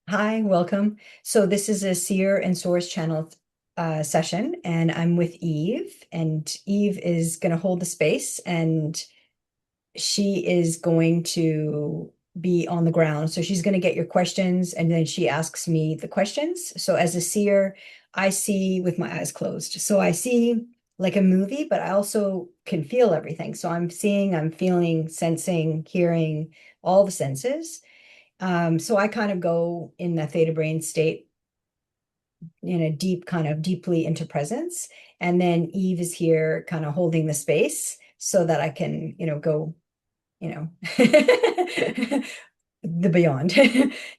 Hi, welcome. So this is a Seer and Source channel session, and I'm with Eve, and Eve is going to hold the space, and she is going to be on the ground. So she's going to get your questions, and then she asks me the questions. So as a seer, I see with my eyes closed. So I see like a movie, but I also can feel everything. So I'm seeing, I'm feeling, sensing, hearing, all the senses. So I kind of go in the theta brain state in a deep kind of deeply into presence. And then Eve is here kind of holding the space so that I can, go, you know, the beyond.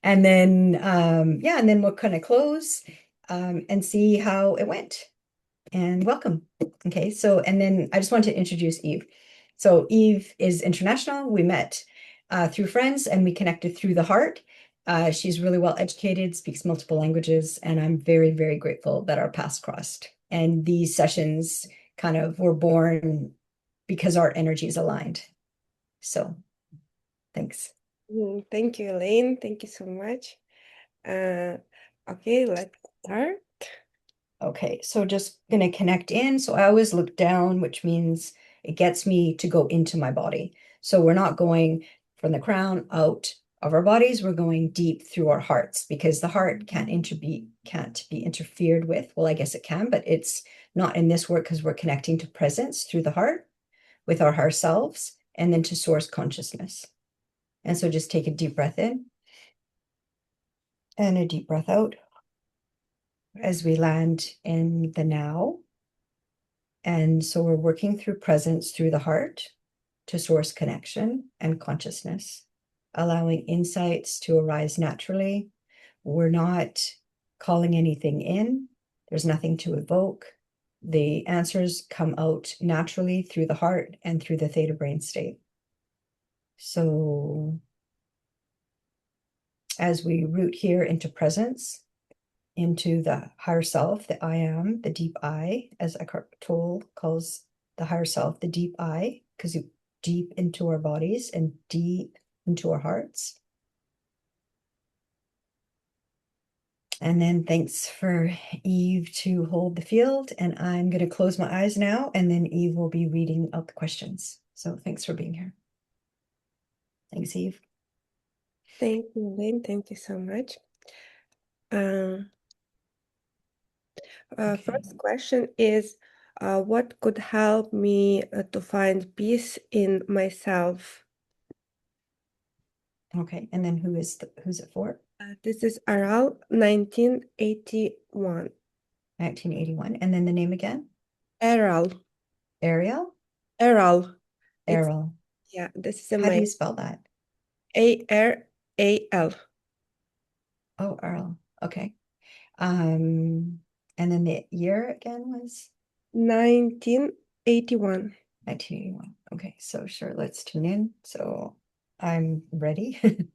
And then, yeah, and then we'll kind of close and see how it went. And welcome. Okay, so, and then I just want to introduce Eve. So Eve is international. We met through friends and we connected through the heart. She's really well educated, speaks multiple languages, and I'm very, very grateful that our paths crossed. And these sessions kind of were born because our energies aligned. So thanks. Thank you, Elaine. Thank you so much. Uh, okay, let's start. Okay, so just gonna connect in. So I always look down, which means it gets me to go into my body. So we're not going from the crown out of our bodies, we're going deep through our hearts because the heart can't be interfered with. Well, I guess it can, but it's not in this work because we're connecting to presence through the heart with our higher selves and then to source consciousness. And so just take a deep breath in and a deep breath out as we land in the now. And so we're working through presence through the heart to source connection and consciousness, allowing insights to arise naturally. We're not calling anything in, there's nothing to evoke. The answers come out naturally through the heart and through the theta brain state. So as we root here into presence, into the higher self, the I am, the deep I, as Eckhart Tolle calls the higher self, the deep I, because you deep into our bodies and deep into our hearts. And then thanks for Eve to hold the field. And I'm going to close my eyes now, and then Eve will be reading out the questions. So thanks for being here. Thanks, Eve. Thank you, Elaine. Thank you so much. Uh, Okay. First question is, what could help me to find peace in myself? Okay. And then who's it for? This is Aral, 1981. 1981. And then the name again? Aral, Ariel? Aral. It's, Errol. yeah, this is How do my you spell that? Aral. Oh, Earl. Okay. And then the year again was 1981. 1981. Okay, so sure, let's tune in. So I'm ready.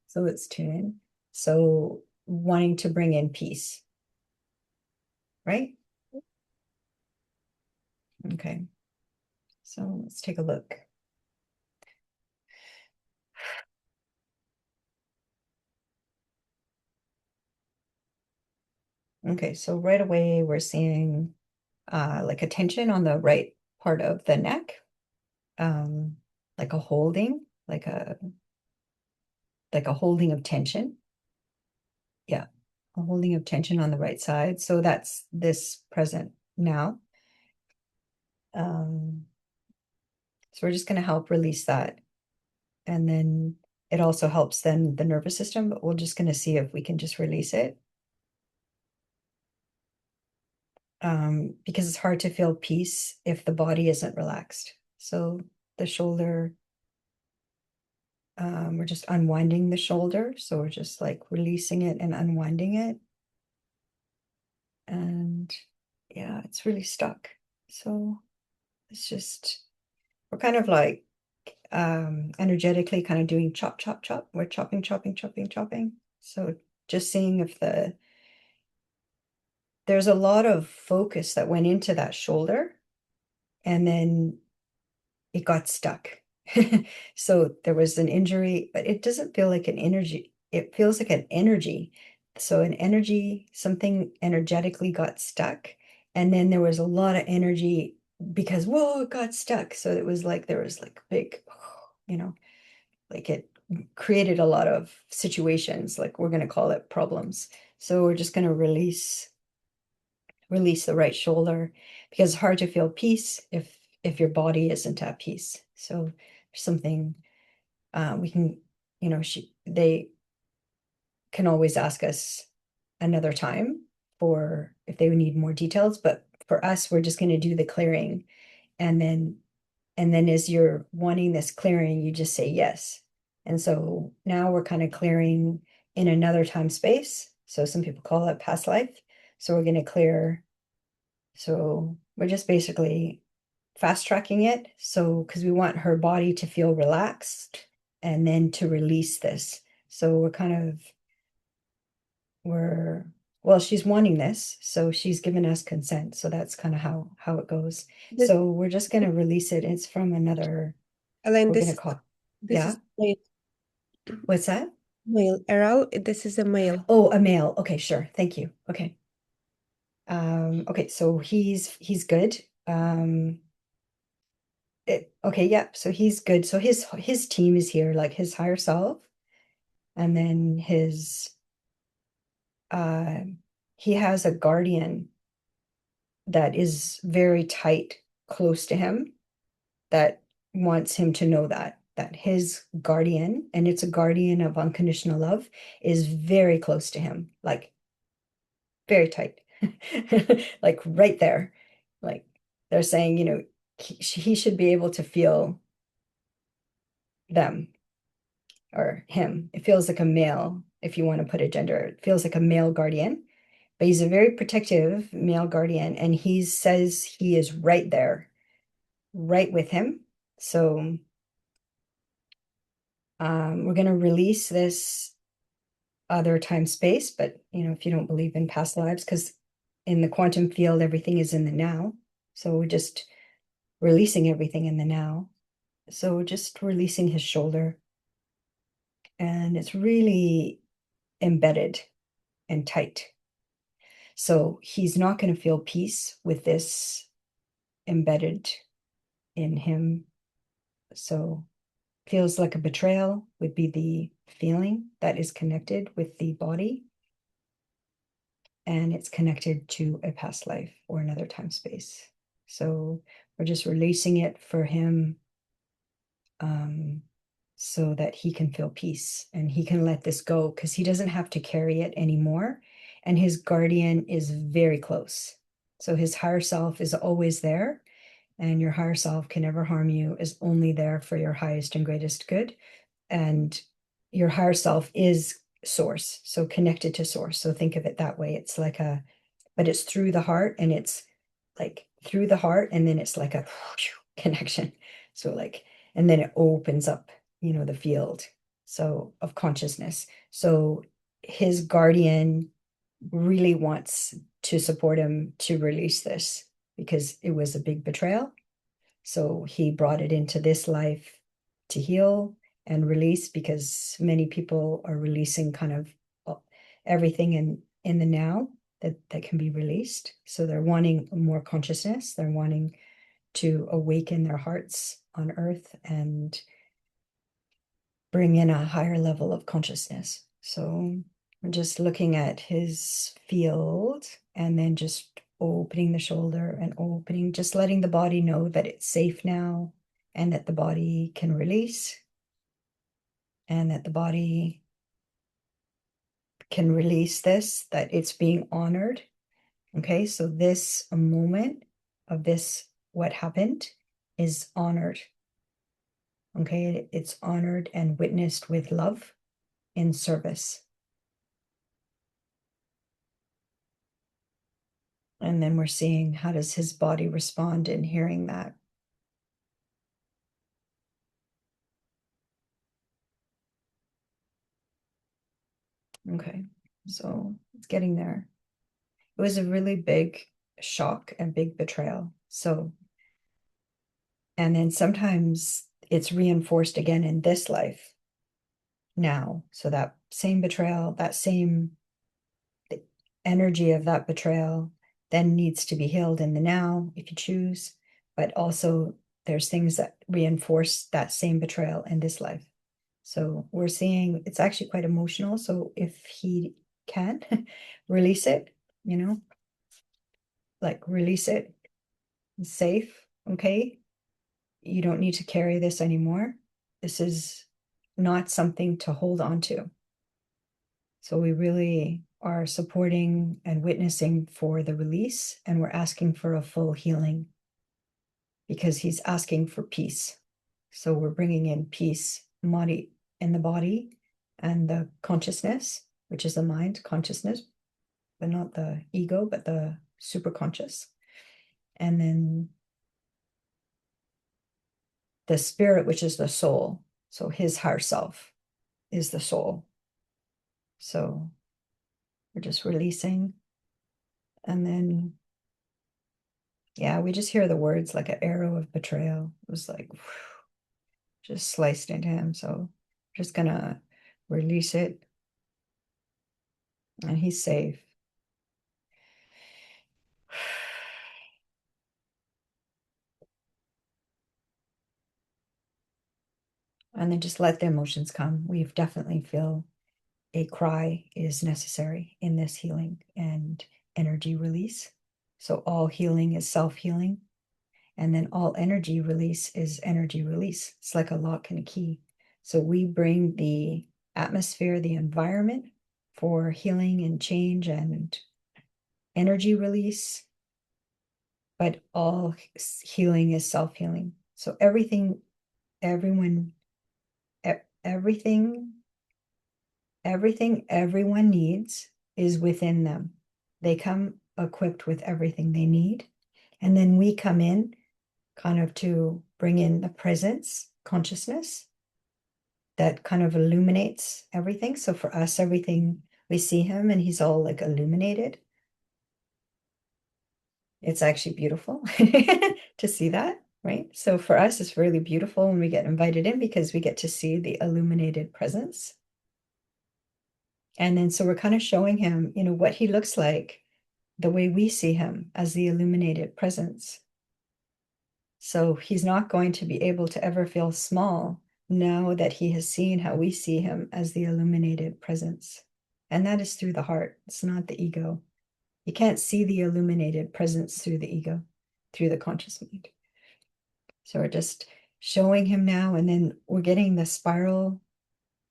So let's tune in. So wanting to bring in peace, right? Okay, so let's take a look. Okay, so right away we're seeing like a tension on the right part of the neck, um, like a holding, like a holding of tension. Yeah, a holding of tension on the right side. So that's this present now. Um, so we're just going to help release that. And then it also helps then the nervous system, but we're just going to see if we can just release it. Because it's hard to feel peace if the body isn't relaxed. So the shoulder, we're just unwinding the shoulder. So we're just like releasing it and unwinding it. And yeah, it's really stuck. So it's just, we're kind of like energetically kind of doing chop, chop, chop. We're chopping, chopping, chopping, chopping. So just seeing if there's a lot of focus that went into that shoulder and then it got stuck. So there was an injury, but it doesn't feel like an it feels like an energy. So an energy, something energetically got stuck. And then there was a lot of energy because, whoa, it got stuck. So it was like there was like big, you know, like it created a lot of situations, like we're going to call it problems. So we're just going to release the right shoulder because it's hard to feel peace if your body isn't at peace. So something we can, they can always ask us another time for if they need more details, but for us, we're just going to do the clearing, and then as you're wanting this clearing, you just say yes. And so now we're kind of clearing in another time space. So some people call it past life. So we're going to clear. So we're just basically fast tracking it. So because we want her body to feel relaxed and then to release this. So we're well, she's wanting this, so she's given us consent. So that's kind of how it goes. This, So we're just going to release it. It's from another, Elaine, we're going to call, this yeah. is male. What's that? Male. Errol, this is a male. Oh, a male. Okay, sure. Thank you. Okay. Okay, so he's good. Okay, yeah. So he's good. So his team is here, like his higher self, and then his uh he has a guardian that is very tight, close to him, that wants him to know that his guardian, and it's a guardian of unconditional love, is very close to him, like very tight, like right there. Like they're saying, he should be able to feel them or him. It feels like a male, if you want to put a gender, it feels like a male guardian, but he's a very protective male guardian, and he says he is right there, right with him. So we're going to release this other time space, but if you don't believe in past lives, because in the quantum field, everything is in the now. So we're just releasing everything in the now. So we're just releasing his shoulder, and it's really embedded and tight. So he's not going to feel peace with this embedded in him. So feels like a betrayal would be the feeling that is connected with the body, and it's connected to a past life or another time space. So we're just releasing it for him, um, so that he can feel peace and he can let this go because he doesn't have to carry it anymore. And his guardian is very close. So his higher self is always there, and your higher self can never harm you, is only there for your highest and greatest good. And your higher self is source, so connected to source. So think of it that way. It's like but it's through the heart, and it's like through the heart, and then it's like a connection. So like, and then it opens up, the field so of consciousness. So his guardian really wants to support him to release this because it was a big betrayal. So he brought it into this life to heal and release, because many people are releasing kind of everything in the now that can be released. So they're wanting more consciousness. They're wanting to awaken their hearts on earth and bring in a higher level of consciousness. So we're just looking at his field and then just opening the shoulder and opening, just letting the body know that it's safe now and that the body can release and that the body can release this, that it's being honored. Okay, so this moment of this, what happened, is honored. Okay, it's honored and witnessed with love in service. And then we're seeing how does his body respond in hearing that. Okay, so it's getting there. It was a really big shock and big betrayal. So, and then sometimes it's reinforced again in this life. now. So that same betrayal, that same energy of that betrayal then needs to be healed in the now if you choose, but also there's things that reinforce that same betrayal in this life. So we're seeing it's actually quite emotional. So if he can release it, you know, like release it, it's safe, okay? You don't need to carry this anymore. This is not something to hold on to. So we really are supporting and witnessing for the release, and we're asking for a full healing because he's asking for peace. So we're bringing in peace, body in the body and the consciousness, which is the mind consciousness, but not the ego, but the super conscious. And then the spirit, which is the soul. So his higher self is the soul. So we're just releasing. And then, yeah, we just hear the words like an arrow of betrayal. It was like, whew, just sliced into him. So just gonna release it and he's safe. And then just let the emotions come. We definitely feel a cry is necessary in this healing and energy release. So all healing is self-healing. And then all energy release is energy release. It's like a lock and a key. So we bring the atmosphere, the environment for healing and change and energy release, but all healing is self-healing. So everything, everyone, everything, everything everyone needs is within them. They come equipped with everything they need. And then we come in kind of to bring in the presence, consciousness that kind of illuminates everything. So for us, everything we see him and he's all like illuminated. It's actually beautiful to see that, right? So for us, it's really beautiful when we get invited in because we get to see the illuminated presence. And then so we're kind of showing him, you know, what he looks like the way we see him as the illuminated presence. So he's not going to be able to ever feel small now that he has seen how we see him as the illuminated presence. And that is through the heart. It's not the ego. You can't see the illuminated presence through the ego, through the conscious mind. So we're just showing him now, and then we're getting the spiral,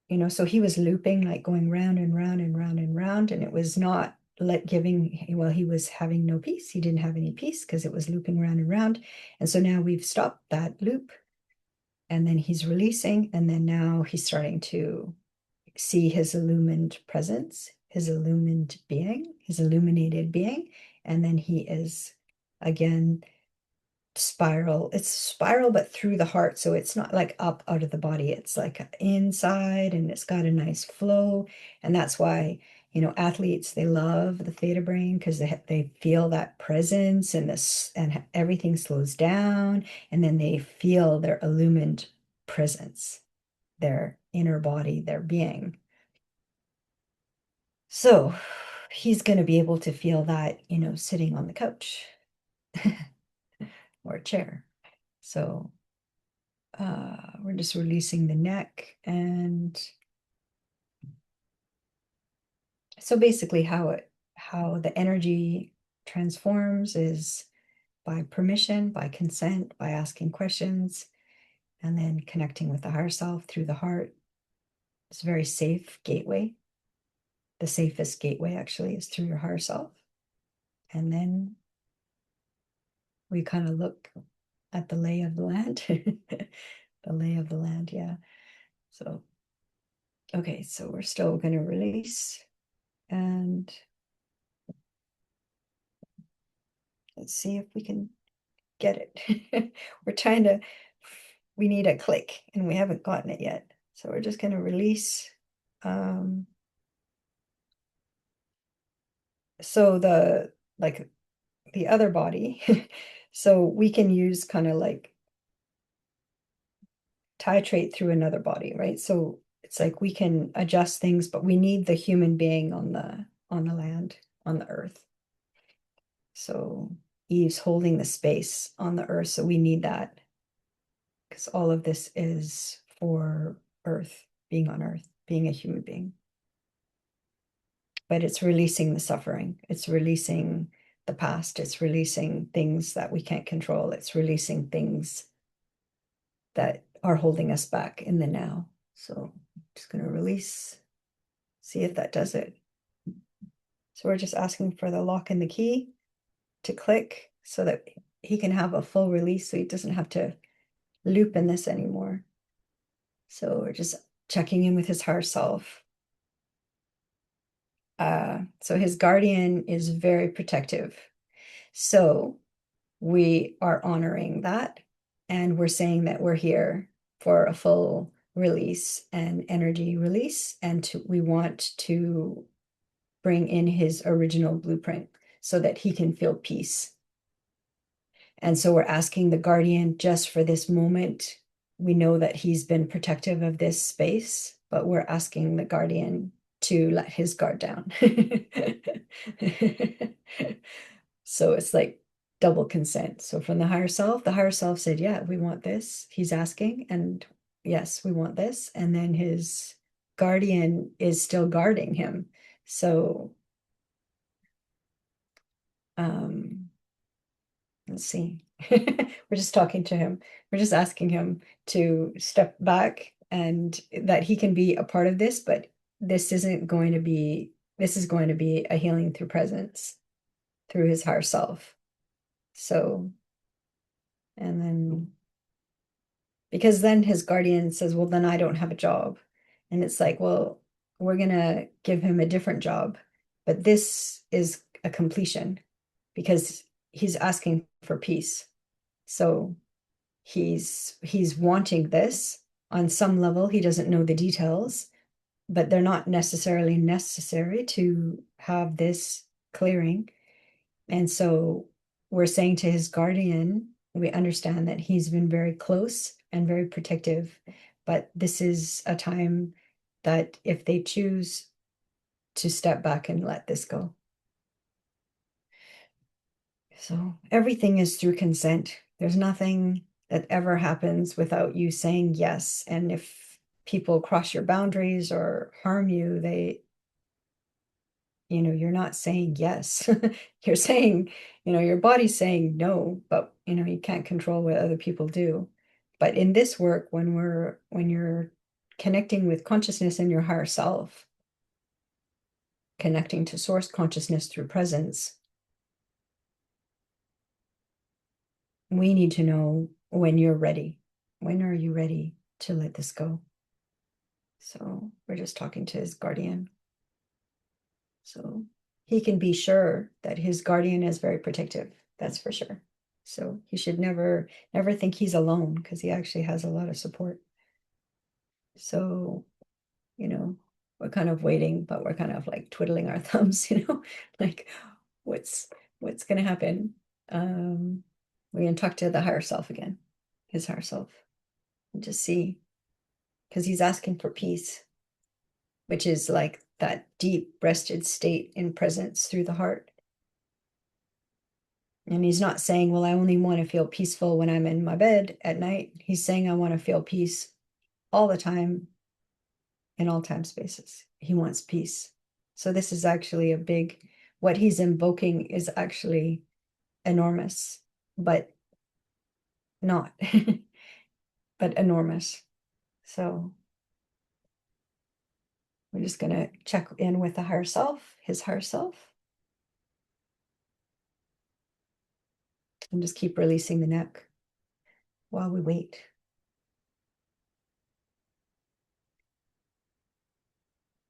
you know, so he was looping, like going round and round and round and round, and it was not let giving, well, he was having no peace. He didn't have any peace because it was looping round and round. And so now we've stopped that loop, and then he's releasing, and then now he's starting to see his illumined presence, his illumined being, his illuminated being, and then he is again spiral. It's spiral, but through the heart. So it's not like up out of the body. It's like inside and it's got a nice flow. And that's why, you know, athletes, they love the theta brain because they feel that presence and this and everything slows down. And then they feel their illumined presence, their inner body, their being. So he's going to be able to feel that, you know, sitting on the couch or a chair. So we're just releasing the neck. And so basically how the energy transforms is by permission, by consent, by asking questions, and then connecting with the higher self through the heart. It's a very safe gateway. The safest gateway actually is through your higher self. And then we kind of look at the lay of the land. The lay of the land, yeah. So, okay, so we're still going to release. And let's see if we can get it. We're trying to, we need a click and we haven't gotten it yet. So we're just going to release. So like the other body, so we can use kind of like titrate through another body, right? So It's like we can adjust things, but we need the human being on the land, on the earth. So Eve's holding the space on the earth, so we need that because all of this is for earth, being on earth, being a human being. But it's releasing the suffering. It's releasing the past. It's releasing things that we can't control. It's releasing things that are holding us back in the now. So I'm just going to release, see if that does it. So we're just asking for the lock and the key to click so that he can have a full release so he doesn't have to loop in this anymore. So we're just checking in with his higher self. So his guardian is very protective. So we are honoring that. And we're saying that we're here for a full release and energy release. And we want to bring in his original blueprint so that he can feel peace. And so we're asking the guardian just for this moment. We know that he's been protective of this space, but we're asking the guardian to let his guard down. So it's like double consent. So from the higher self said, yeah, we want this. He's asking, and yes, we want this. And then his guardian is still guarding him. So let's see. We're just talking to him. We're just asking him to step back and that he can be a part of this, but this isn't going to be, this is going to be a healing through presence, through his higher self. So, and then, because then his guardian says, well, then I don't have a job. And it's like, well, we're going to give him a different job, but this is a completion because he's asking for peace. So he's wanting this on some level. He doesn't know the details, but they're not necessarily necessary to have this clearing. And so we're saying to his guardian, we understand that he's been very close and very protective, but this is a time that if they choose to step back and let this go. So everything is through consent. There's nothing that ever happens without you saying yes. And if people cross your boundaries or harm you, you're not saying yes. You're saying, your body's saying no, but you can't control what other people do. But in this work, when you're connecting with consciousness in your higher self, connecting to source consciousness through presence, we need to know when you're ready. When are you ready to let this go? So we're just talking to his guardian. So he can be sure that his guardian is very protective. That's for sure. So he should never think he's alone because he actually has a lot of support. So, we're kind of waiting, but we're kind of like twiddling our thumbs, like what's gonna happen? We're gonna talk to the higher self again, his higher self, and just see, because he's asking for peace, which is like that deep breasted state in presence through the heart. And he's not saying, well, I only want to feel peaceful when I'm in my bed at night. He's saying, I want to feel peace all the time in all time spaces. He wants peace. So this is actually what he's invoking is actually enormous, but not, but enormous. So we're just going to check in with the higher self, his higher self, and just keep releasing the neck while we wait.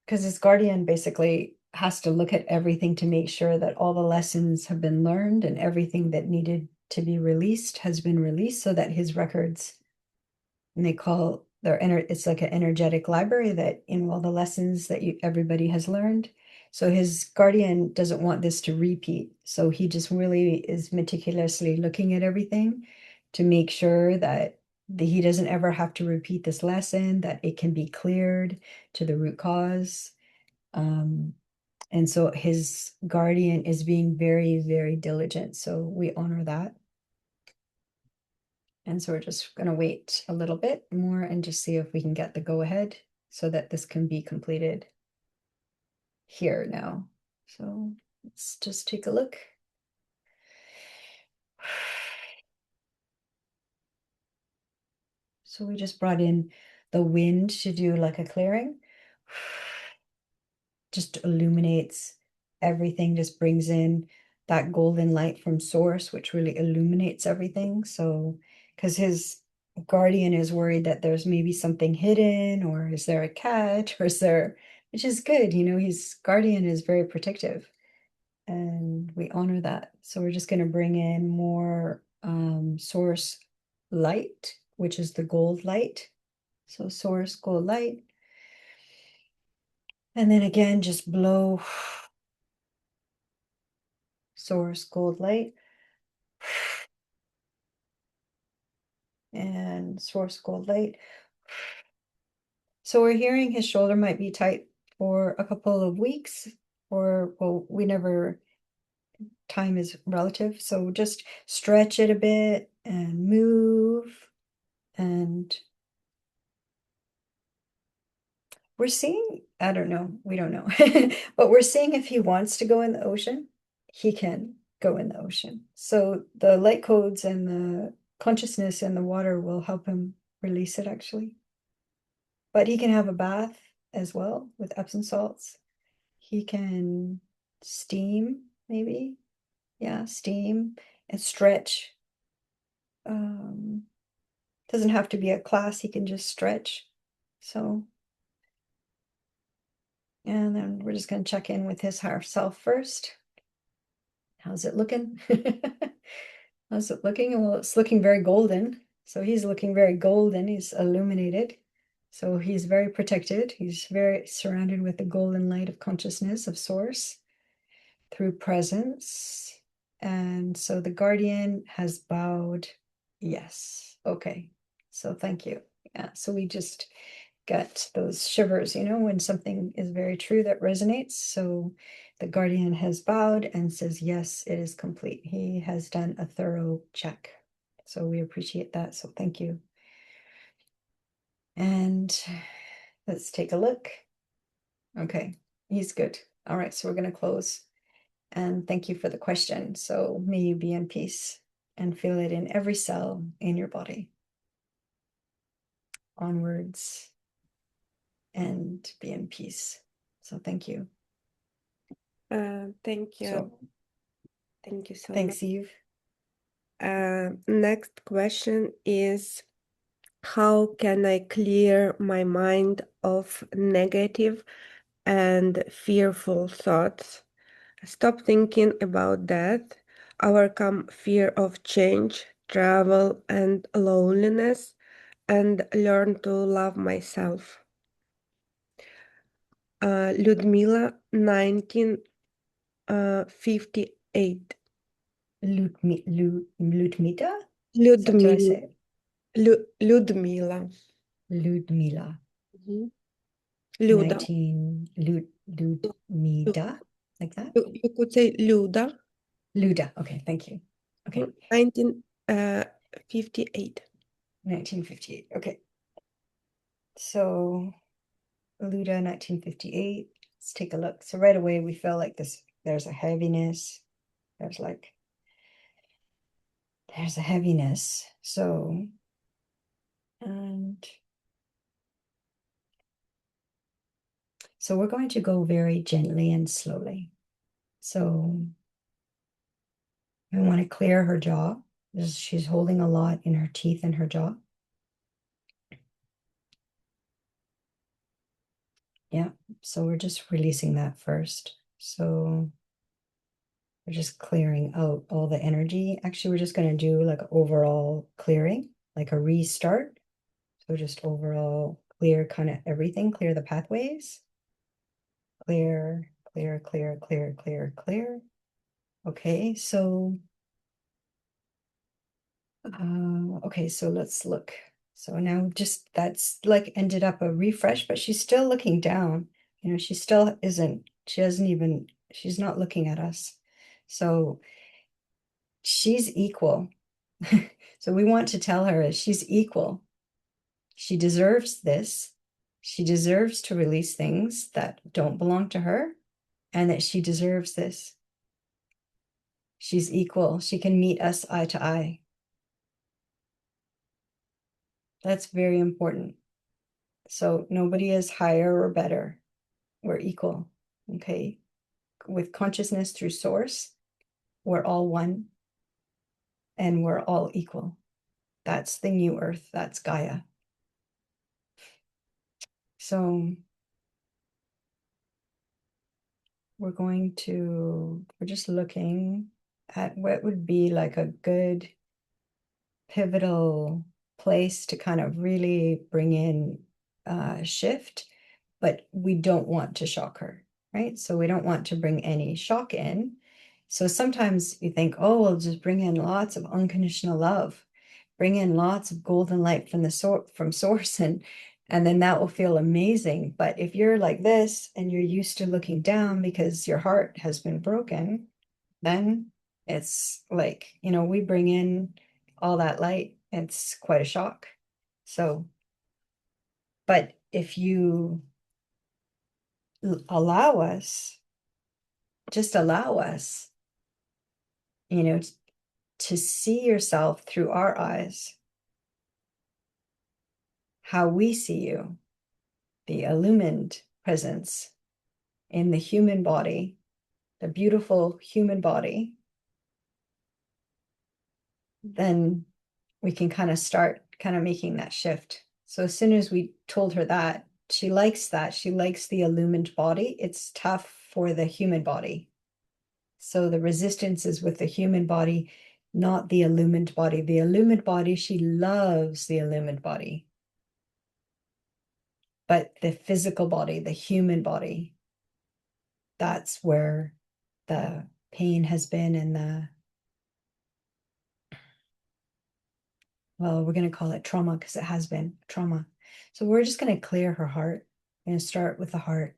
Because his guardian basically has to look at everything to make sure that all the lessons have been learned and everything that needed to be released has been released so that his records, and they call it's like an energetic library that in all the lessons that everybody has learned. So his guardian doesn't want this to repeat. So he just really is meticulously looking at everything to make sure that he doesn't ever have to repeat this lesson, that it can be cleared to the root cause. Um, and so his guardian is being very, very diligent. So we honor that. And so we're just going to wait a little bit more and just see if we can get the go ahead so that this can be completed here now. So let's just take a look. So we just brought in the wind to do like a clearing. Just illuminates everything, just brings in that golden light from source, which really illuminates everything. So, because his guardian is worried that there's maybe something hidden, or is there a catch, or is there, which is good, his guardian is very protective, and we honor that. So we're just going to bring in more source light, which is the gold light. So source gold light. And then again, just blow source gold light and source gold light. So we're hearing his shoulder might be tight for a couple of weeks, or well, we never, time is relative. So just stretch it a bit and move. And we're seeing, I don't know, we don't know, but we're seeing if he wants to go in the ocean, he can go in the ocean. So the light codes and the consciousness in the water will help him release it actually. But he can have a bath as well with Epsom salts. He can steam, maybe. Yeah, steam and stretch. Um, doesn't have to be a class, he can just stretch. So, and then we're just going to check in with his higher self first. How's it looking? How's it looking? Well, it's looking very golden. So he's looking very golden. He's illuminated. So he's very protected. He's very surrounded with the golden light of consciousness of source through presence. And so the guardian has bowed. Yes. Okay. So thank you. Yeah. So we just got those shivers, when something is very true that resonates. So the guardian has bowed and says, yes, it is complete. He has done a thorough check. So we appreciate that. So thank you. And let's take a look. Okay, he's good. All right, so we're going to close. And thank you for the question. So may you be in peace and feel it in every cell in your body. Onwards and be in peace. So thank you. Thank you. So Thank you so much. thanks, Eve. Next question is, how can I clear my mind of negative and fearful thoughts? Stop thinking about death, overcome fear of change, travel, and loneliness, and learn to love myself. Ludmila, 1958. Ludmita? Is that, did I Ludmila. say it? Ludmila. Ludmila. Mhm. Luda. 19, Ludmida, like that? You could say Luda. Luda. Okay, thank you. Okay, 1958. 1958. Okay. So Luda, 1958. Let's take a look. So right away we feel like there's a heaviness. There's a heaviness. So, and so we're going to go very gently and slowly. So we want to clear her jaw. She's holding a lot in her teeth and her jaw. Yeah, so we're just releasing that first. So we're just clearing out all the energy. Actually, we're just going to do like an overall clearing, like a restart. So just overall clear kind of everything, clear the pathways. Clear, clear, clear, clear, clear, clear. Okay, so okay, so let's look. So now just that's like ended up a refresh, but she's still looking down. She still isn't, she hasn't even, she's not looking at us. So she's equal. So we want to tell her she's equal. She deserves this. She deserves to release things that don't belong to her, and that she deserves this. She's equal. She can meet us eye to eye. That's very important. So nobody is higher or better. We're equal. Okay. With consciousness through source, we're all one and we're all equal. That's the new earth. That's Gaia. So we're just looking at what would be like a good pivotal place to kind of really bring in shift, but we don't want to shock her, right? So we don't want to bring any shock in. So sometimes you think, oh, we'll just bring in lots of unconditional love, bring in lots of golden light from from source, and then that will feel amazing. But if you're like this and you're used to looking down because your heart has been broken, then it's like, we bring in all that light. It's quite a shock. So, but if you allow us, just allow us, you know, to see yourself through our eyes, how we see you, the illumined presence in the human body, the beautiful human body, then we can kind of start kind of making that shift. So as soon as we told her that, she likes that. She likes the illumined body. It's tough for the human body. So the resistance is with the human body, not the illumined body. The illumined body, she loves the illumined body. But the physical body, the human body, that's where the pain has been and well, we're going to call it trauma because it has been trauma. So we're just going to clear her heart. We're going to start with the heart.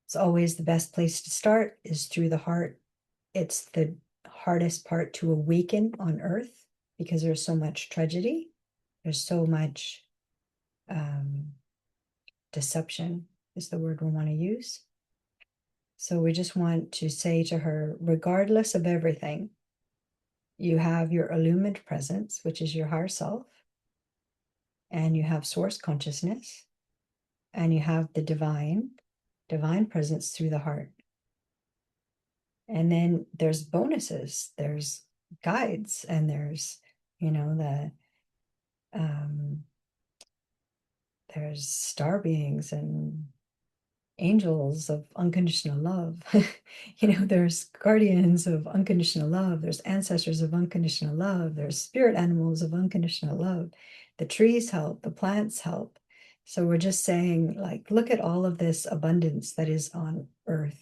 It's always the best place to start is through the heart. It's the hardest part to awaken on earth because there's so much tragedy. There's so much deception is the word we want to use. So we just want to say to her, regardless of everything, you have your illumined presence, which is your higher self, and you have source consciousness, and you have the divine presence through the heart. And then there's bonuses, there's guides, and there's, there's star beings and angels of unconditional love. There's guardians of unconditional love. There's ancestors of unconditional love. There's spirit animals of unconditional love. The trees help, the plants help. So we're just saying, like, look at all of this abundance that is on earth.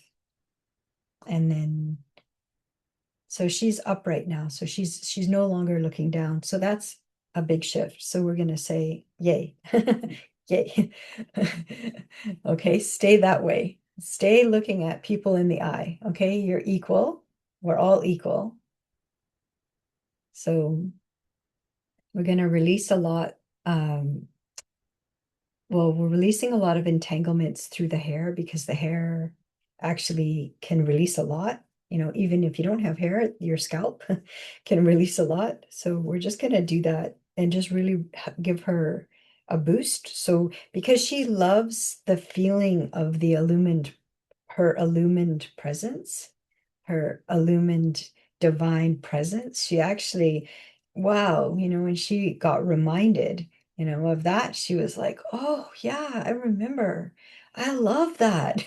And then, so she's up right now. So she's no longer looking down. So that's a big shift. So we're going to say, yay. Yay. Okay, stay that way. Stay looking at people in the eye. Okay, you're equal. We're all equal. So we're going to release a lot. Well, we're releasing a lot of entanglements through the hair because the hair actually can release a lot. Even if you don't have hair, your scalp can release a lot. So we're just going to do that and just really give her a boost. So because she loves the feeling of the her illumined presence, her illumined divine presence, she actually, wow, when she got reminded, of that, she was like, oh, yeah, I remember. I love that.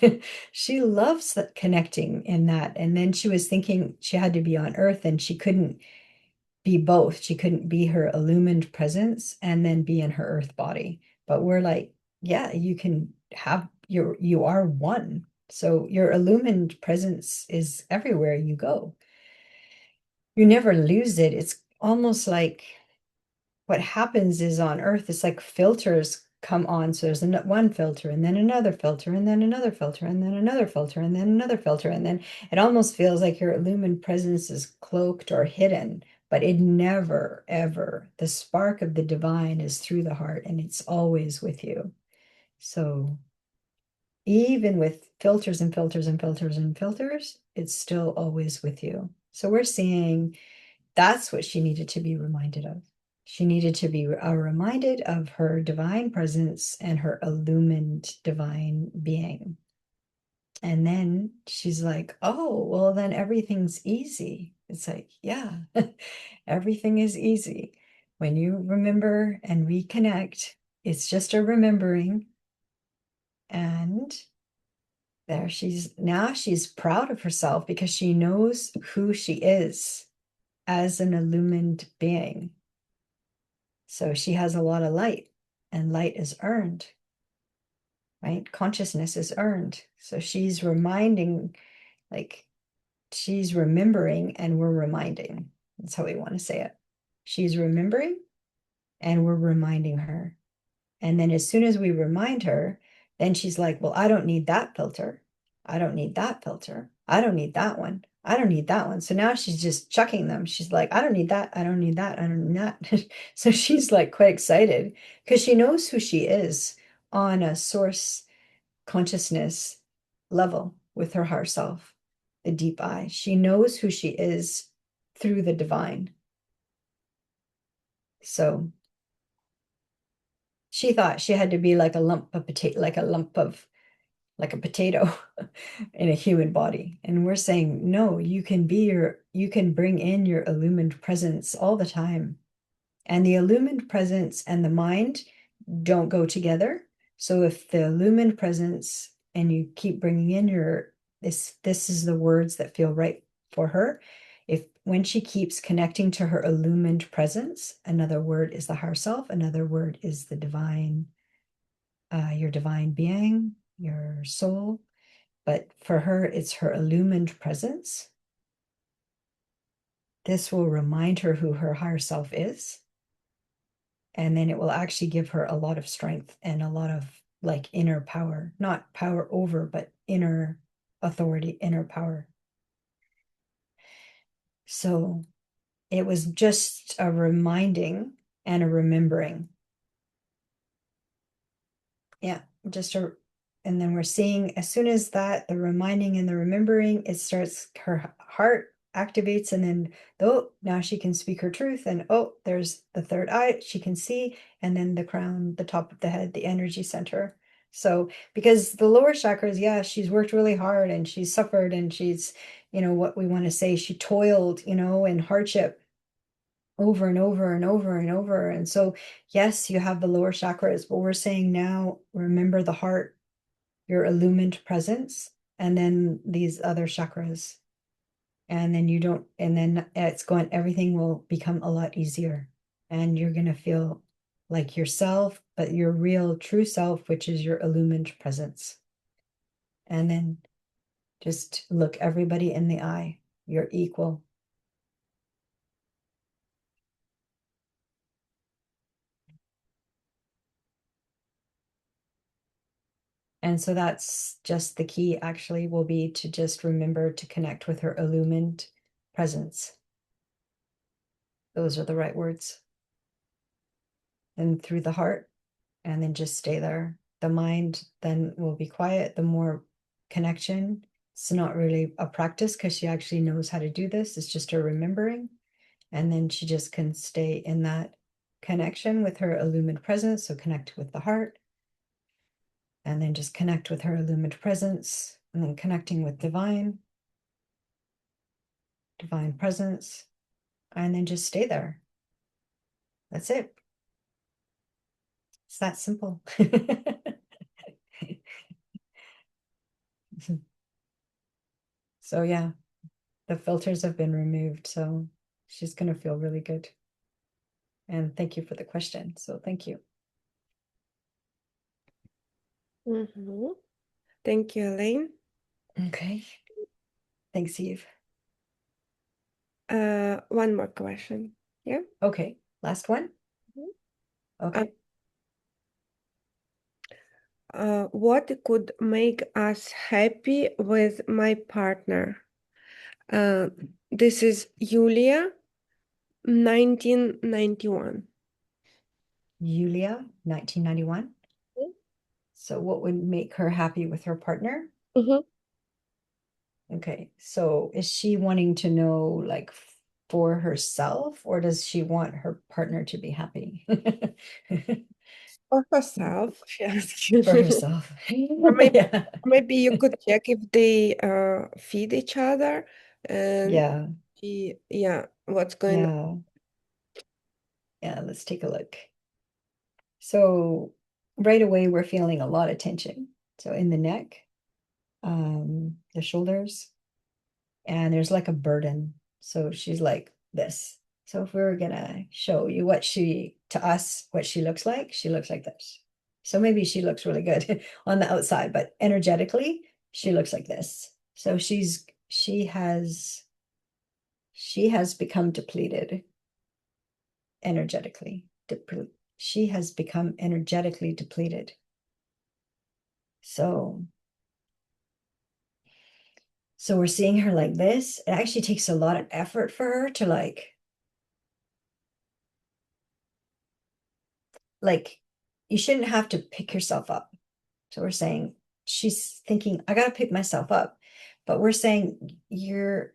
She loves that connecting in that. And then she was thinking she had to be on earth and she couldn't be both. She couldn't be her illumined presence and then be in her earth body. But we're like, yeah, you can have you are one. So your illumined presence is everywhere you go. You never lose it. It's almost like what happens is on Earth, it's like filters come on. So there's one filter, and then another filter, and then another filter, and then another filter, and then another filter. And then it almost feels like your illumined presence is cloaked or hidden, but it never, ever, the spark of the divine is through the heart and it's always with you. So even with filters and filters and filters and filters, it's still always with you. So we're seeing that's what she needed to be reminded of. She needed to be reminded of her divine presence and her illumined divine being. And then she's like, oh, well, then everything's easy. It's like, yeah, everything is easy. When you remember and reconnect, it's just a remembering. And there she's proud of herself because she knows who she is as an illumined being. So she has a lot of light, and light is earned, right? Consciousness is earned. So she's reminding, like, she's remembering, and we're reminding. That's how we want to say it. She's remembering, and we're reminding her. And then as soon as we remind her, then she's like, well, I don't need that filter. I don't need that filter. I don't need that one. I don't need that one. So now she's just chucking them. She's like, I don't need that. I don't need that. I don't need that. So she's like quite excited because she knows who she is on a source consciousness level with her heart self, the deep eye. She knows who she is through the divine. So she thought she had to be like a lump of potato, like a potato in a human body. And we're saying, no, you can bring in your illumined presence all the time. And the illumined presence and the mind don't go together. So if the illumined presence and you keep bringing in this is the words that feel right for her. If when she keeps connecting to her illumined presence, another word is the higher self, another word is the divine, your divine being, your soul. But for her, it's her illumined presence. This will remind her who her higher self is. And then it will actually give her a lot of strength and a lot of like inner power, not power over, but inner authority, inner power. So it was just a reminding and a remembering. Yeah, just a, and then we're seeing as soon as that, the reminding and the remembering, it starts, her heart activates, and then, oh, now she can speak her truth, and oh, there's the third eye, she can see, and then the crown, the top of the head, the energy center. So, because the lower chakras, yeah, she's worked really hard and she's suffered and she's, what we want to say, she toiled, in hardship over and over and over and over. And so, yes, you have the lower chakras, but we're saying now, remember the heart, your illumined presence, and then these other chakras. And then you don't, and then it's going, everything will become a lot easier. And you're going to feel like yourself, but your real true self, which is your illumined presence. And then just look everybody in the eye. You're equal. And so that's just the key, actually, will be to just remember to connect with her illumined presence. Those are the right words. And through the heart, and then just stay there. The mind then will be quiet, the more connection. It's not really a practice because she actually knows how to do this. It's just her remembering. And then she just can stay in that connection with her illumined presence. So connect with the heart, and then just connect with her illumined presence, and then connecting with divine presence, and then just stay there. That's it. It's that simple. So yeah, the filters have been removed, so she's going to feel really good. And thank you for the question. So thank you. Thank you, Elaine. Okay. Thanks, Eve. One more question. Yeah. Okay. Last one. Uh, Okay. what could make us happy with my partner? Uh, this is Julia, 1991. Yulia, 1991. So what would make her happy with her partner? Mhm. Okay. So is she wanting to know like for herself, or does she want her partner to be happy? For herself, yes. For herself. Or maybe, Yeah. maybe you could check if they feed each other and Yeah. see, yeah, what's going on. Yeah. Yeah. Let's take a look. So right away, we're feeling a lot of tension. So in the neck, the shoulders, and there's like a burden. So she's like this. So if we were gonna show you what to us, what she looks like this. So maybe she looks really good on the outside, but energetically, she looks like this. So she has become depleted energetically. She has become energetically depleted. So so we're seeing her like this. It actually takes a lot of effort for her to like you shouldn't have to pick yourself up. So we're saying she's thinking, I gotta pick myself up. But we're saying you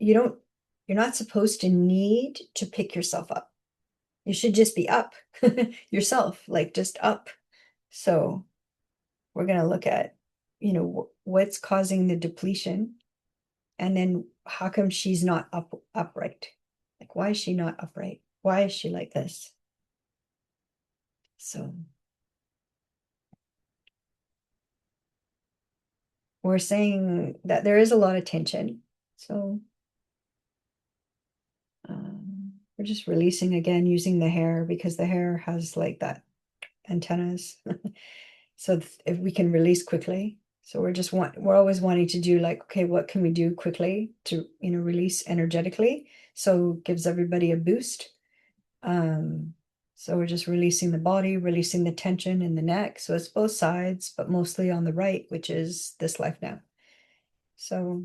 don't you're not supposed to need to pick yourself up. You should just be up yourself, like just up. So we're gonna look at, what's causing the depletion, and then how come she's not upright? Like why is she not upright? Why is she like this? So we're saying that there is a lot of tension. So we're just releasing again using the hair because the hair has like that antennas. So if we can release quickly. So we're always wanting to do like, okay, what can we do quickly to, release energetically? So it gives everybody a boost. Um, so we're just releasing the body, releasing the tension in the neck. So it's both sides, but mostly on the right, which is this life now. So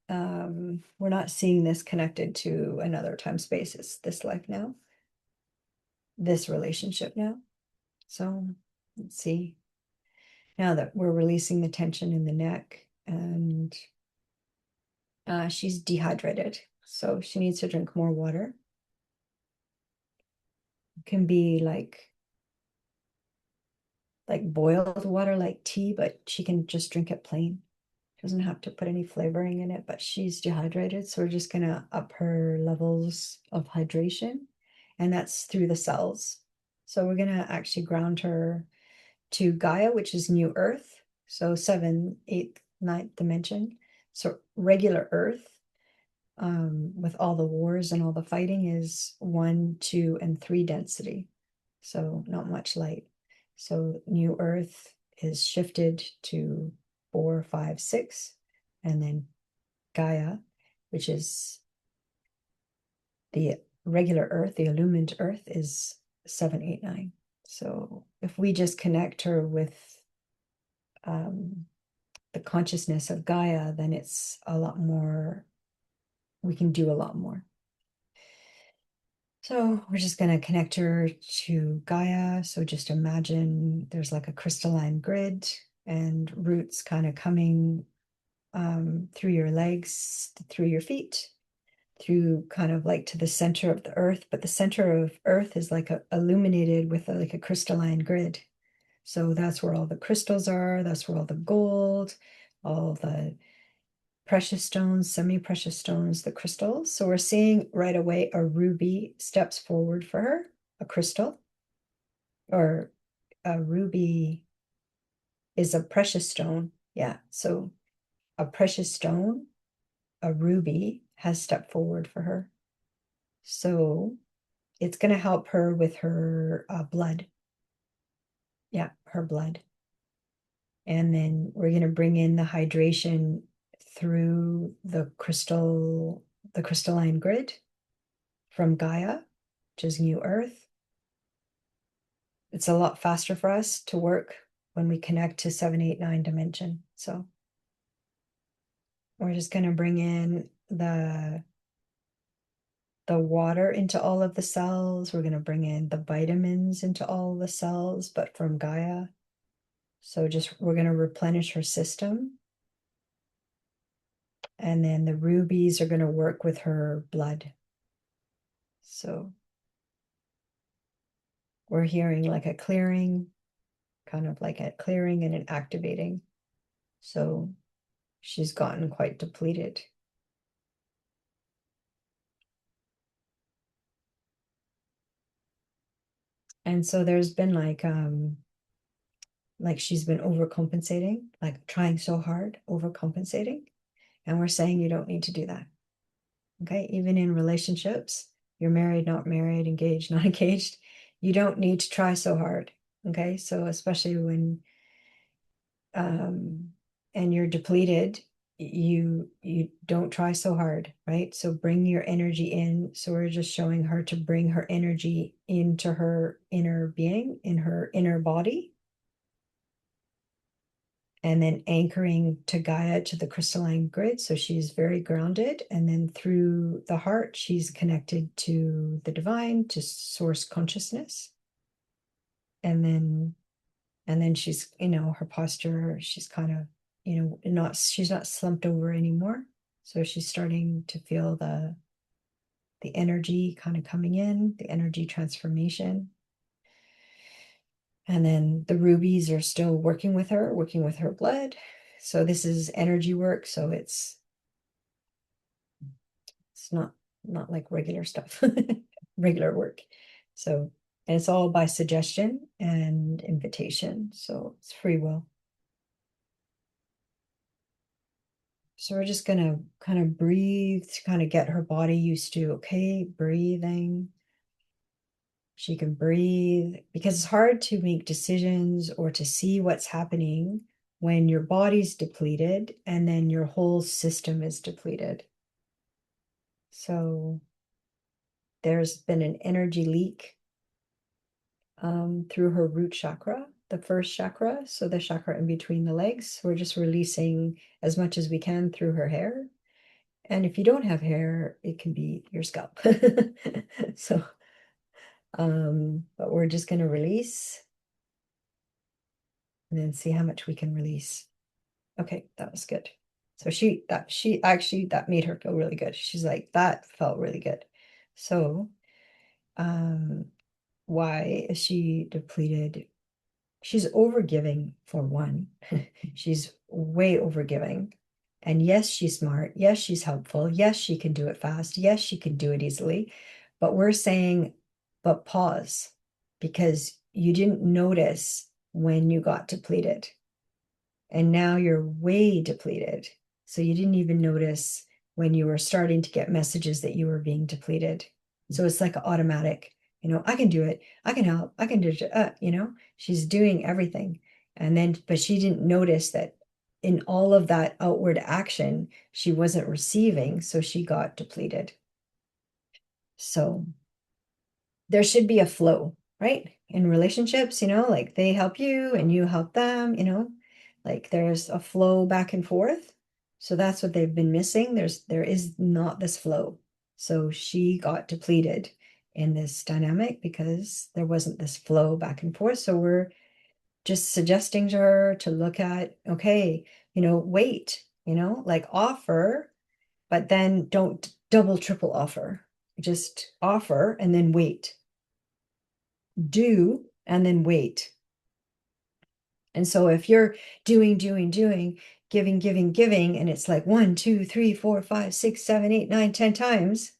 we're not seeing this connected to another time space. It's this life now, this relationship now. So let's see. Now that we're releasing the tension in the neck, and she's dehydrated, so she needs to drink more water. It can be like boiled water, like tea, but she can just drink it plain. Doesn't have to put any flavoring in it, but she's dehydrated. So we're just gonna up her levels of hydration, and that's through the cells. So we're gonna actually ground her to Gaia, which is new Earth. So seven, eighth, ninth dimension. So regular Earth, with all the wars and all the fighting, is 1, 2, and 3 density. So not much light. So new Earth is shifted to 4, 5, 6, and then Gaia, which is the regular Earth, the illumined Earth, is 7, 8, 9. So if we just connect her with um, the consciousness of Gaia, then it's a lot more, we can do a lot more. So we're just going to connect her to Gaia. So just imagine there's like a crystalline grid and roots kind of coming through your legs, through your feet, through kind of like to the center of the earth. But the center of earth is like illuminated with like a crystalline grid. So that's where all the crystals are. That's where all the gold, all the precious stones, semi-precious stones, the crystals. So we're seeing right away a ruby steps forward for her, a crystal, or a ruby is a precious stone. Yeah. So a precious stone, a ruby, has stepped forward for her. So it's going to help her with her blood. Yeah, her blood. And then we're going to bring in the hydration through the crystalline grid from Gaia, which is new Earth. it's a lot faster for us to work when we connect to 7, 8, 9 dimension. So we're just going to bring in the water into all of the cells. We're going to bring in the vitamins into all the cells, but from Gaia. So just we're going to replenish her system. And then the rubies are going to work with her blood. So we're hearing like a clearing, kind of like a clearing and an activating. So she's gotten quite depleted. And so there's been like she's been overcompensating, like trying so hard, overcompensating. And we're saying you don't need to do that. Okay. Even in relationships, you're married, not married, engaged, not engaged. You don't need to try so hard. Okay. So especially when and you're depleted, you don't try so hard, right? So bring your energy in. So we're just showing her to bring her energy into her inner being, in her inner body, and then anchoring to Gaia, to the crystalline grid. So she's very grounded. And then through the heart, she's connected to the divine, to source consciousness. And then she's, her posture, she's kind of, she's not slumped over anymore. So she's starting to feel the energy kind of coming in, the energy transformation. And then the rubies are still working with her blood. So this is energy work. So it's not like regular stuff, regular work. So, and it's all by suggestion and invitation. So it's free will. So we're just gonna kind of breathe to kind of get her body used to, okay, breathing. She can breathe because it's hard to make decisions or to see what's happening when your body's depleted and then your whole system is depleted. So there's been an energy leak through her root chakra, the first chakra, so the chakra in between the legs. We're just releasing as much as we can through her hair. And if you don't have hair, it can be your scalp. So, but we're just going to release and then see how much we can release. Okay, that was good. So she actually that made her feel really good. She's like, that felt really good. So, why is she depleted? She's overgiving for one. She's way overgiving. And yes, she's smart. Yes, she's helpful. Yes, she can do it fast. Yes, she can do it easily. But we're saying, but pause, because you didn't notice when you got depleted. And now you're way depleted. So you didn't even notice when you were starting to get messages that you were being depleted. So it's like automatic, I can do it. I can help. I can do it. She's doing everything. And then, but she didn't notice that in all of that outward action, she wasn't receiving. So she got depleted. So there should be a flow, right? In relationships, like they help you and you help them, like there's a flow back and forth. So that's what they've been missing. There is not this flow. So she got depleted in this dynamic because there wasn't this flow back and forth. So we're just suggesting to her to look at, okay, wait, like offer, but then don't double, triple offer. Just offer and then wait. Do and then wait. And so if you're doing, giving, giving, and it's like 1, 2, 3, 4, 5, 6, 7, 8, 9, 10 times,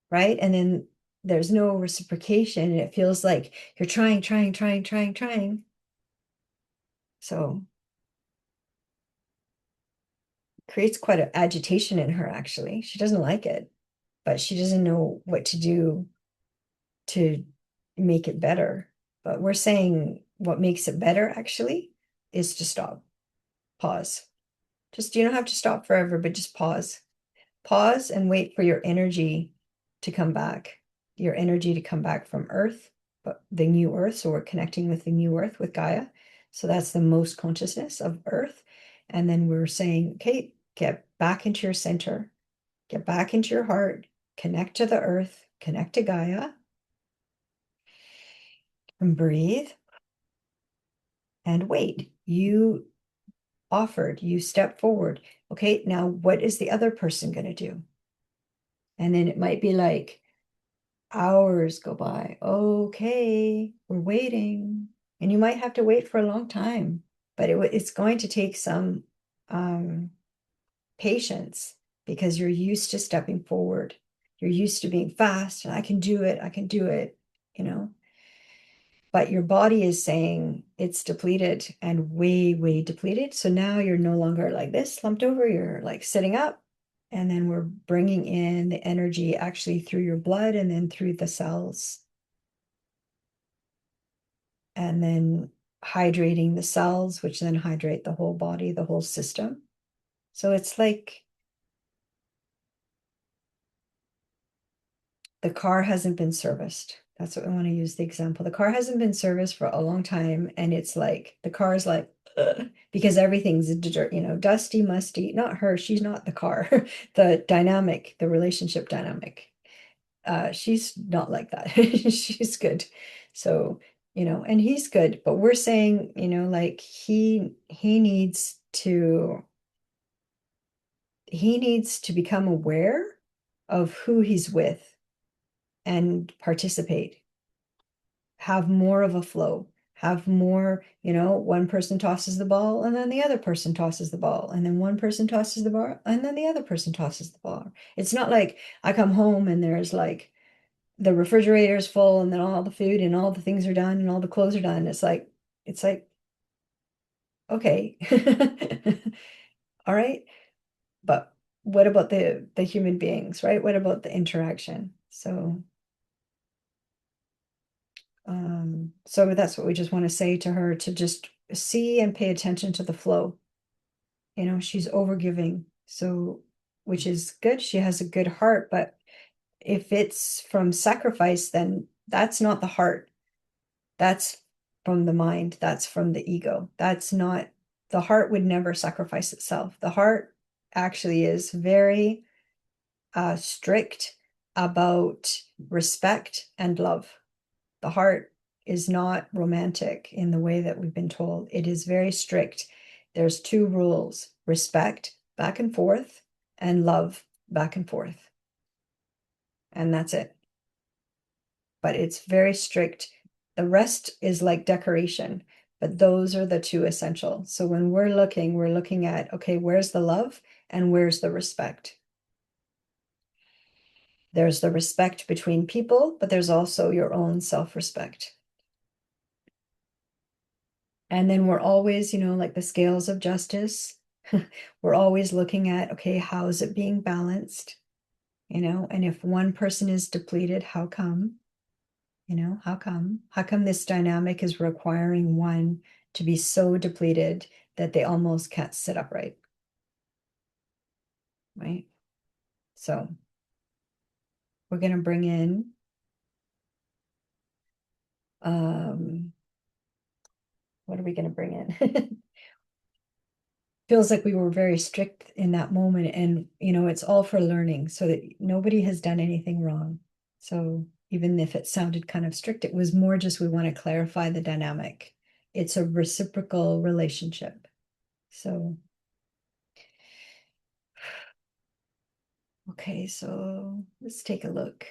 right? And then there's no reciprocation, and it feels like you're trying. So creates quite an agitation in her, actually. She doesn't like it, but she doesn't know what to do to make it better. But we're saying what makes it better actually is to stop, pause. Just you don't have to stop forever, but just pause. Pause and wait for your energy to come back. Your energy to come back from Earth but the new earth. So we're connecting with the new earth, with Gaia. So that's the most consciousness of earth. And then we're saying, okay, get back into your center, get back into your heart, connect to the earth, connect to Gaia, and breathe and wait. You offered, you stepped forward. Okay, now what is the other person going to do? And then it might be like hours go by. Okay, we're waiting. And you might have to wait for a long time, but it's going to take some um, patience because you're used to stepping forward. You're used to being fast and I can do it. I can do it, you know. But your body is saying it's depleted and way, way depleted. So now you're no longer like this, slumped over, you're like sitting up. And then we're bringing in the energy actually through your blood and then through the cells. And then hydrating the cells, which then hydrate the whole body, the whole system. So it's like the car hasn't been serviced. That's what we want to use the example. The car hasn't been serviced for a long time, and it's like the car is like because everything's dusty, musty. Not her, she's not the car. The dynamic, the relationship dynamic. She's not like that. She's good. So, and he's good, but we're saying, like he needs to become aware of who he's with and participate, have more of a flow, have more, one person tosses the ball and then the other person tosses the ball, and then one person tosses the ball and then the other person tosses the ball. It's not like I come home and there's like the refrigerator's full and then all the food and all the things are done and all the clothes are done. It's like, okay. All right. But what about the human beings, right? What about the interaction? So that's what we just want to say to her, to just see and pay attention to the flow. She's overgiving, so which is good. She has a good heart, but if it's from sacrifice, then that's not the heart. That's from the mind. That's from the ego. That's not, the heart would never sacrifice itself. The heart actually is very strict about respect and love. The heart is not romantic in the way that we've been told. It is very strict. There's two rules: respect, back and forth, and love, back and forth. And that's it. But it's very strict. The rest is like decoration, but those are the two essential. So when we're looking at, okay, where's the love and where's the respect? There's the respect between people, but there's also your own self-respect. And then we're always, like the scales of justice, we're always looking at, okay, how is it being balanced? And if one person is depleted, how come? How come? How come this dynamic is requiring one to be so depleted that they almost can't sit upright, right? So we're going to bring in, what are we going to bring in? Feels like we were very strict in that moment, and it's all for learning so that nobody has done anything wrong. So even if it sounded kind of strict, it was more just we want to clarify the dynamic. It's a reciprocal relationship. So okay, so let's take a look.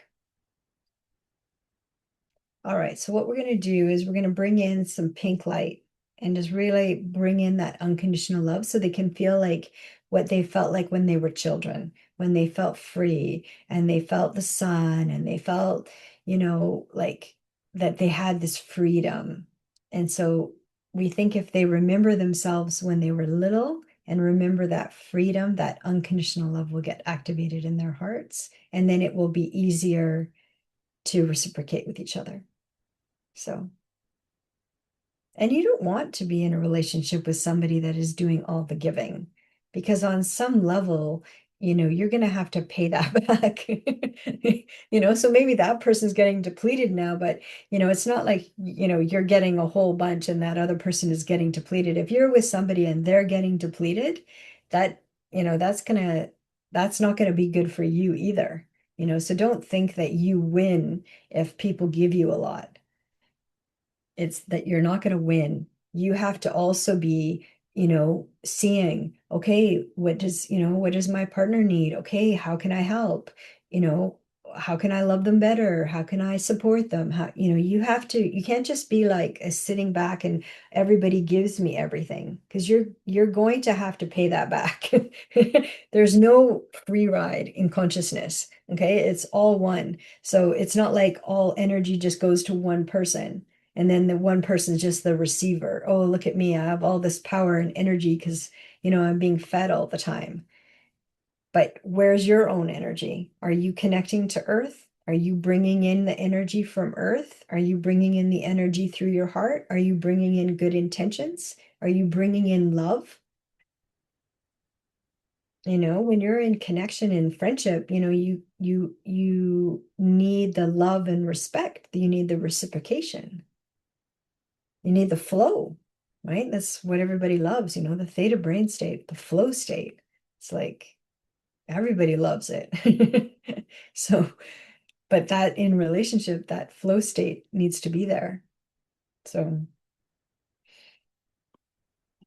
All right, so what we're going to do is we're going to bring in some pink light and just really bring in that unconditional love so they can feel like what they felt like when they were children, when they felt free and they felt the sun and they felt, like that they had this freedom. And so we think if they remember themselves when they were little and remember that freedom, that unconditional love will get activated in their hearts, and then it will be easier to reciprocate with each other. So, and you don't want to be in a relationship with somebody that is doing all the giving, because on some level, you're going to have to pay that back. So maybe that person's getting depleted now, but it's not like, you're getting a whole bunch and that other person is getting depleted. If you're with somebody and they're getting depleted, that, that's not going to be good for you either. So don't think that you win if people give you a lot. It's that you're not going to win. You have to also be, seeing, okay, what does my partner need? Okay, how can I help? You know, how can I love them better? How can I support them? You can't just be like sitting back and everybody gives me everything because you're going to have to pay that back. There's no free ride in consciousness. Okay, it's all one. So it's not like all energy just goes to one person and then the one person's just the receiver. Oh, look at me. I have all this power and energy because, I'm being fed all the time. But where's your own energy? Are you connecting to Earth? Are you bringing in the energy from Earth? Are you bringing in the energy through your heart? Are you bringing in good intentions? Are you bringing in love? When you're in connection and friendship, you need the love and respect. You need the reciprocation. You need the flow, right? That's what everybody loves, the theta brain state, the flow state. It's like everybody loves it. So, but that in relationship, that flow state needs to be there. So,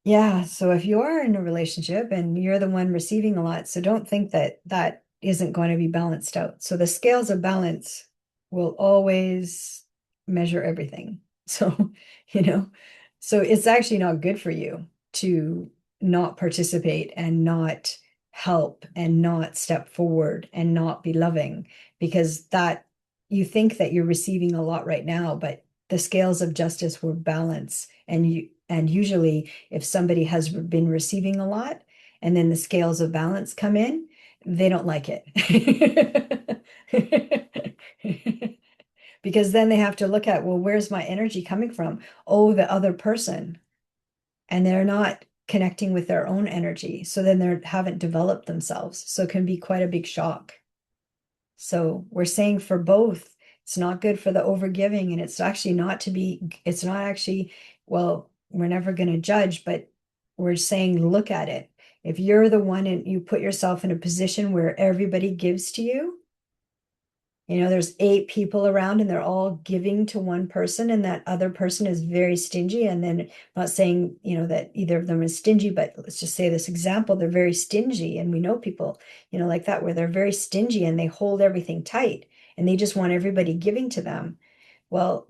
yeah. So if you are in a relationship and you're the one receiving a lot, so don't think that that isn't going to be balanced out. So the scales of balance will always measure everything. So, you know, so it's actually not good for you to not participate and not help and not step forward and not be loving because that you think that you're receiving a lot right now, but the scales of justice will balance and usually if somebody has been receiving a lot and then the scales of balance come in, they don't like it. Because then they have to look at, well, where's my energy coming from? Oh, the other person. And they're not connecting with their own energy. So then they haven't developed themselves. So it can be quite a big shock. So we're saying for both, it's not good for the overgiving, and it's not actually, well, we're never going to judge, but we're saying look at it. If you're the one and you put yourself in a position where everybody gives to you, there's 8 people around and they're all giving to one person, and that other person is very stingy. And then I'm not saying, that either of them is stingy, but let's just say this example, they're very stingy. And we know people, like that, where they're very stingy and they hold everything tight and they just want everybody giving to them. Well,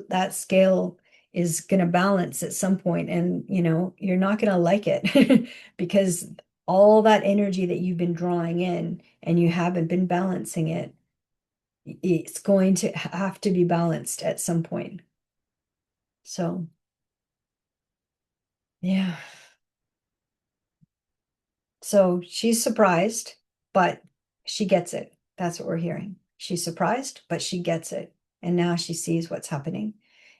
that scale is going to balance at some point, and you're not going to like it because all that energy that you've been drawing in and you haven't been balancing it, it's going to have to be balanced at some point. So, yeah. So she's surprised, but she gets it. That's what we're hearing. She's surprised, but she gets it. And now she sees what's happening.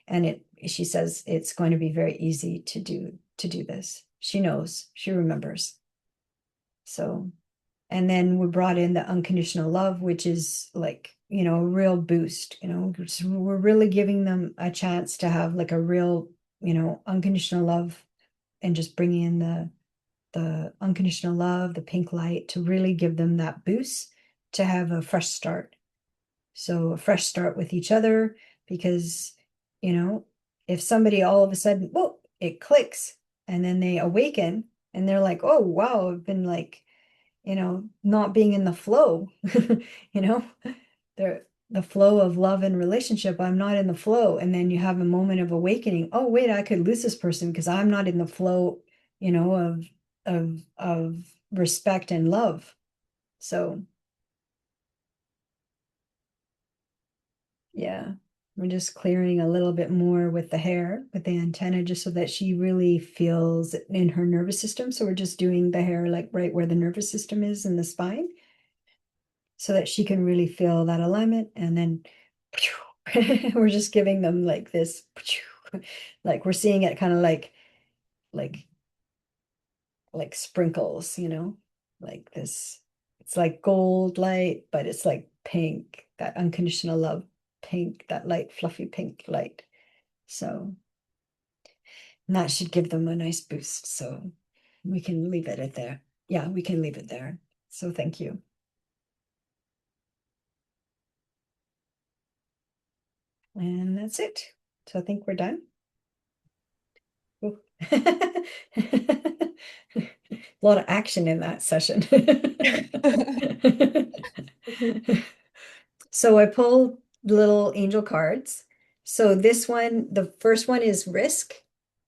And she says it's going to be very easy to do this. She knows, she remembers. So, and then we brought in the unconditional love, which is like, a real boost, we're really giving them a chance to have like a real, unconditional love and just bringing in the unconditional love, the pink light to really give them that boost to have a fresh start. So a fresh start with each other because, if somebody all of a sudden, whoa, it clicks and then they awaken and they're like, oh, wow, I've been like, not being in the flow, you know, the flow of love and relationship. I'm not in the flow. And then you have a moment of awakening. Oh, wait, I could lose this person because I'm not in the flow, of respect and love. So yeah, we're just clearing a little bit more with the hair, with the antenna, just so that she really feels it in her nervous system. So we're just doing the hair like right where the nervous system is in the spine, so that she can really feel that alignment. And then we're just giving them like this, like we're seeing it kind of like sprinkles, like this. It's like gold light, but it's like pink, that unconditional love pink, that light, fluffy pink light. So and that should give them a nice boost. So we can leave it at there. Yeah, we can leave it there. So thank you. And that's it. So I think we're done. Ooh. A lot of action in that session. So I pulled little angel cards. So this one, the first one is risk.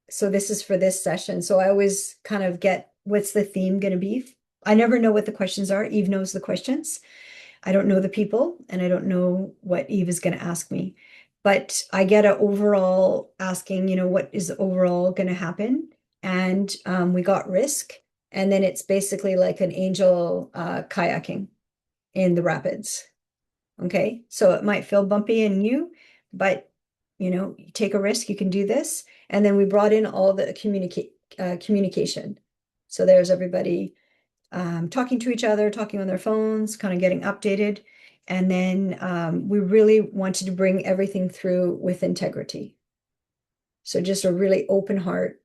So this is for this session. So I always kind of get what's the theme going to be. I never know what the questions are. Eve knows the questions. I don't know the people and I don't know what Eve is going to ask me. But I get a overall asking, what is overall going to happen? And we got risk. And then it's basically like an angel kayaking in the rapids. Okay. So it might feel bumpy and new, but you take a risk, you can do this. And then we brought in all the communication. So there's everybody talking to each other, talking on their phones, kind of getting updated. And then we really wanted to bring everything through with integrity. So just a really open heart,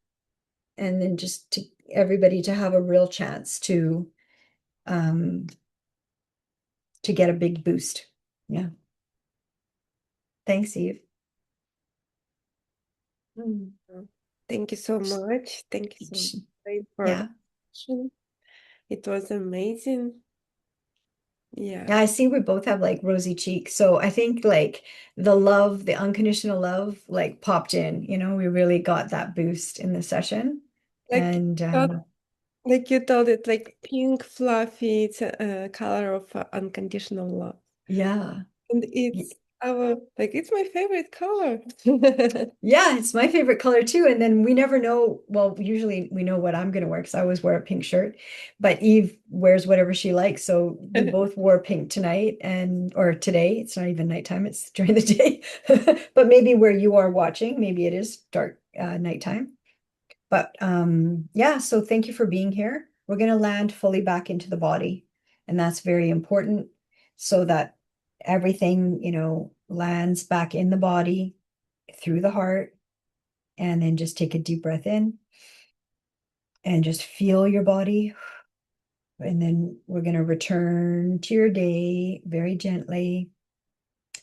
and then just to everybody to have a real chance um, to get a big boost. Yeah. Thanks, Eve. Mm. Thank you so much. Thank you so much for the Yeah. session. It was amazing. Yeah. Yeah, I see we both have like rosy cheeks. So I think like the love, the unconditional love, like popped in, we really got that boost in the session. Like And like you told it, like pink fluffy, it's a color of unconditional love. yeah. And Y- it's it's my favorite color. Yeah, it's my favorite color too. And then we never know. Well, usually we know what I'm going to wear because I always wear a pink shirt, but Eve wears whatever she likes. So we both wore pink tonight or today. It's not even nighttime, it's during the day. But maybe where you are watching, maybe it is dark nighttime. But yeah, so thank you for being here. We're going to land fully back into the body, and that's very important so that everything, lands back in the body through the heart. And then just take a deep breath in and just feel your body. And then we're going to return to your day very gently.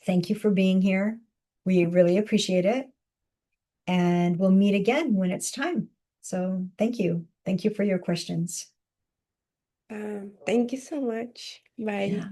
Thank you for being here. We really appreciate it. And we'll meet again when it's time. So thank you. Thank you for your questions. Thank you so much. Bye. Yeah.